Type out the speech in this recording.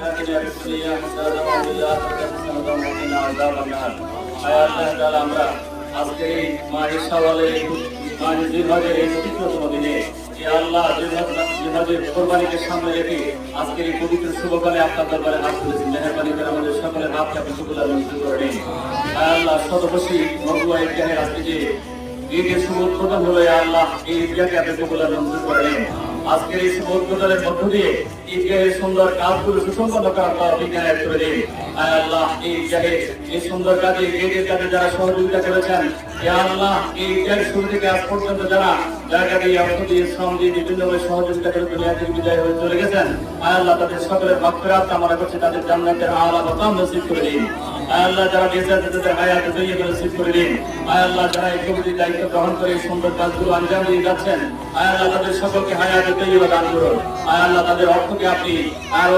آتنا في الدنيا حسنة وفي الآخرة حسنة وقنا عذاب النار আয় আল্লাহ তাআলা আমরা আজকে এই মাহে শাওয়ালের মাহে জিলহজের এই পবিত্রতম দিনে ইয়া আল্লাহ জিলহজের কুরবানিকে সামনে রেখে আজকের এই পবিত্র শুভকালে আপনার দরবারে হাত তুলেছি মেহেরবানি করে আমাদের সকলের মাপকে আপনি কবুল আর মঞ্জুর করে নিন আয় আল্লাহ শতবর্ষী মরহুয়া ঈদগাহের আজকে যে ঈদের শুভ উদ্বোধন হলো ইয়া আল্লাহ এই ঈদগাহকে আপনি কবুল আর মঞ্জুর করে নিন আজকের এই শুভ উদ্বোধনের মধ্য দিয়ে ঈদগাহের সুন্দর কাজগুলো সুসম্পন্ন করার তৌফিক এনায়েত করে দিন আয় আল্লাহ এই ঈদগাহের এই সুন্দর কাজে ঈদের কাজে যারা সহযোগিতা করেছেন ইয়া আল্লাহ এই ঈদের শুরু থেকে আজ পর্যন্ত যারা জায়গা দিয়ে অর্থ দিয়ে শ্রম দিয়ে বিভিন্নভাবে সহযোগিতা করে দুনিয়া থেকে বিদায় হয়ে চলে গেছেন আয় আল্লাহ তাদের সকলের মাগফিরাত কামনা করছে তাদের জান্নাতের আলা মাকাম নসিব করে দিন আয় আল্লাহ যারা বেঁচে আছে তাদের হায়াত তৈয়বা নসিব করে দিন আয় আল্লাহ যারা এই কমিটির দায়িত্ব গ্রহণ করে এই সুন্দর কাজগুলো আঞ্জাম দিয়ে যাচ্ছেন আয় আল্লাহ তাদের সকলকে হায়াত তৈয়বা দান করুন আয় আল্লাহ তাদের অর্থকে আপনি আরো